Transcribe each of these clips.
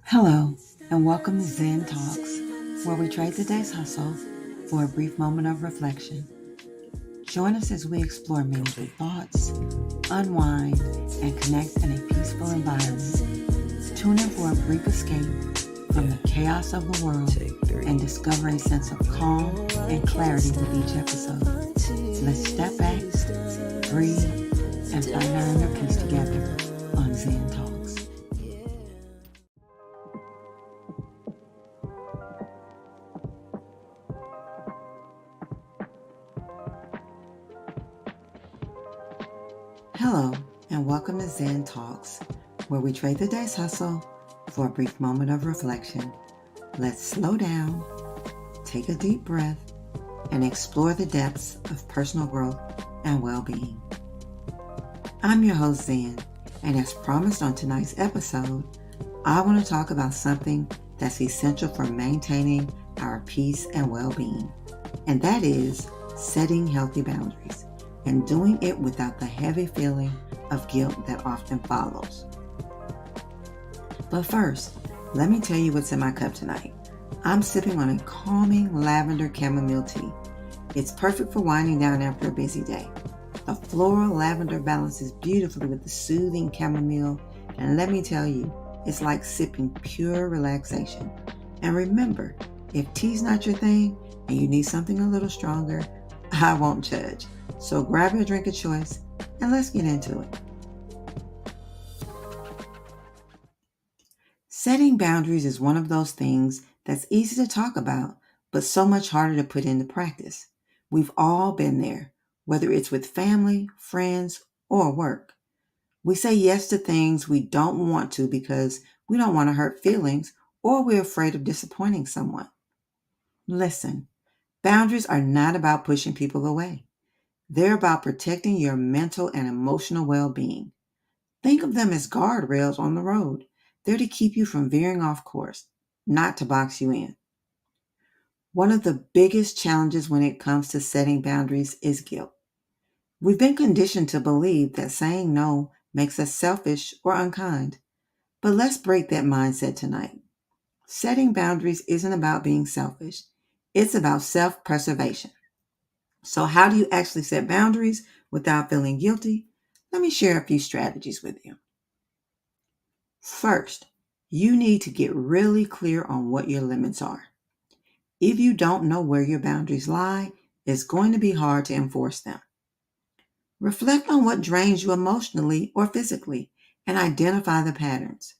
Hello, and welcome to Zen Talks, where we trade the day's hustle for a brief moment of reflection. Join us as we explore meaningful thoughts, unwind, and connect in a peaceful environment. Tune in for a brief escape from the chaos of the world and discover a sense of calm and clarity with each episode. Let's step back, breathe, and find our inner peace together on Zen Talks. Hello, and welcome to Zen Talks, where we trade the day's hustle for a brief moment of reflection. Let's slow down, take a deep breath, and explore the depths of personal growth and well-being. I'm your host, Zen, and as promised on tonight's episode, I want to talk about something that's essential for maintaining our peace and well-being, and that is setting healthy boundaries and doing it without the heavy feeling of guilt that often follows. But first, let me tell you what's in my cup tonight. I'm sipping on a calming lavender chamomile tea. It's perfect for winding down after a busy day. The floral lavender balances beautifully with the soothing chamomile, and let me tell you, it's like sipping pure relaxation. And remember, if tea's not your thing and you need something a little stronger, I won't judge. So grab your drink of choice and let's get into it. Setting boundaries is one of those things that's easy to talk about, but so much harder to put into practice. We've all been there, whether it's with family, friends, or work. We say yes to things we don't want to because we don't want to hurt feelings or we're afraid of disappointing someone. Listen, boundaries are not about pushing people away. They're about protecting your mental and emotional well-being. Think of them as guardrails on the road. They're to keep you from veering off course, not to box you in. One of the biggest challenges when it comes to setting boundaries is guilt. We've been conditioned to believe that saying no makes us selfish or unkind. But let's break that mindset tonight. Setting boundaries isn't about being selfish. It's about self-preservation. So how do you actually set boundaries without feeling guilty? Let me share a few strategies with you. First, you need to get really clear on what your limits are. If you don't know where your boundaries lie, it's going to be hard to enforce them. Reflect on what drains you emotionally or physically and identify the patterns.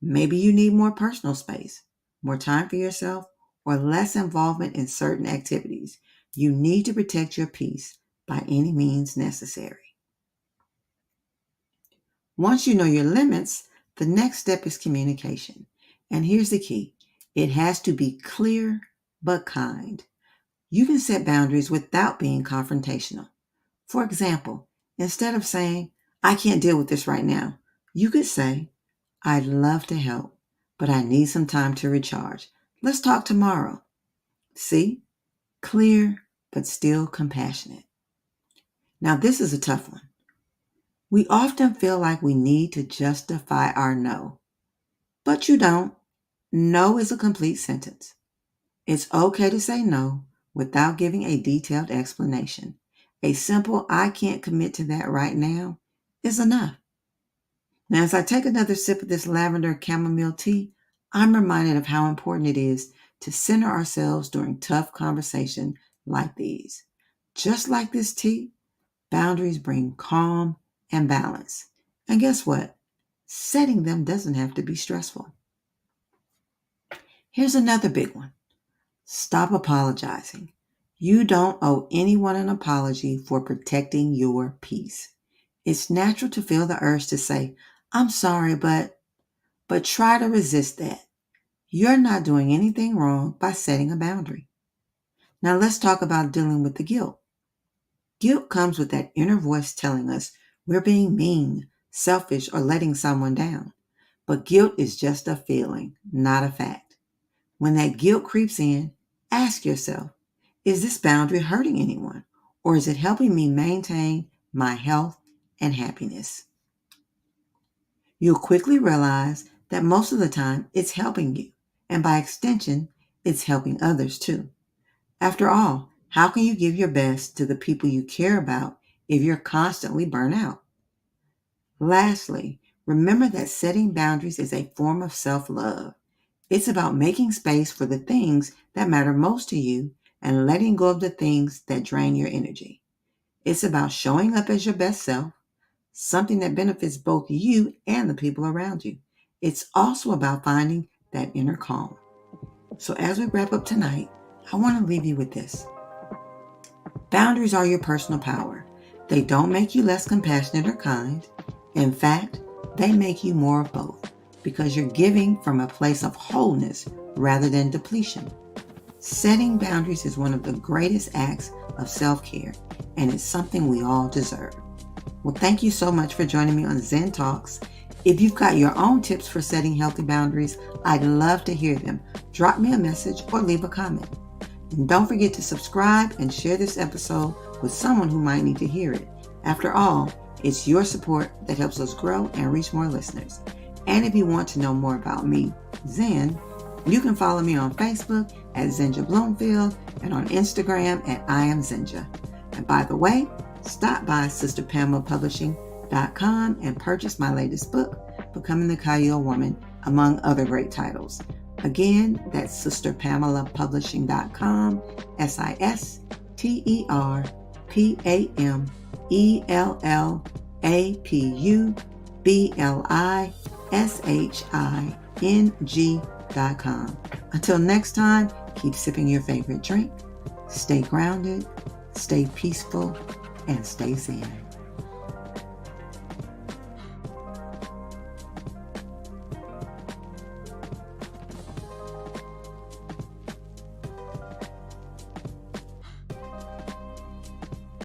Maybe you need more personal space, more time for yourself, or less involvement in certain activities. You need to protect your peace by any means necessary. Once you know your limits, the next step is communication. And here's the key. It has to be clear but kind. You can set boundaries without being confrontational. For example, instead of saying, I can't deal with this right now, you could say, I'd love to help, but I need some time to recharge. Let's talk tomorrow. See? Clear, but still compassionate. Now, this is a tough one. We often feel like we need to justify our no, but you don't. No is a complete sentence. It's okay to say no without giving a detailed explanation. A simple, I can't commit to that right now is enough. Now, as I take another sip of this lavender chamomile tea, I'm reminded of how important it is to center ourselves during tough conversations like these. Just like this tea, boundaries bring calm and balance. And guess what? Setting them doesn't have to be stressful. Here's another big one. Stop apologizing. You don't owe anyone an apology for protecting your peace. It's natural to feel the urge to say, I'm sorry, but try to resist that. You're not doing anything wrong by setting a boundary. Now let's talk about dealing with the guilt. Guilt comes with that inner voice telling us we're being mean, selfish, or letting someone down. But guilt is just a feeling, not a fact. When that guilt creeps in, ask yourself, is this boundary hurting anyone? Or is it helping me maintain my health and happiness? You'll quickly realize that most of the time it's helping you. And by extension, it's helping others too. After all, how can you give your best to the people you care about if you're constantly burnt out? Lastly, remember that setting boundaries is a form of self-love. It's about making space for the things that matter most to you and letting go of the things that drain your energy. It's about showing up as your best self, something that benefits both you and the people around you. It's also about finding that inner calm. So as we wrap up tonight, I want to leave you with this. Boundaries are your personal power. They don't make you less compassionate or kind. In fact, they make you more of both because you're giving from a place of wholeness rather than depletion. Setting boundaries is one of the greatest acts of self-care, and it's something we all deserve. Well, thank you so much for joining me on Zen Talks. If you've got your own tips for setting healthy boundaries, I'd love to hear them. Drop me a message or leave a comment. And don't forget to subscribe and share this episode with someone who might need to hear it. After all, it's your support that helps us grow and reach more listeners. And if you want to know more about me, Zen, you can follow me on Facebook at Zenja Bloomfield and on Instagram at I am Zenja. And by the way, stop by sisterpamelapublishing.com and purchase my latest book, Becoming the Kaiyo Woman, among other great titles. Again, that's sisterpamelapublishing.com, sisterpamelapublishing.com. Until next time, keep sipping your favorite drink, stay grounded, stay peaceful, and stay zen.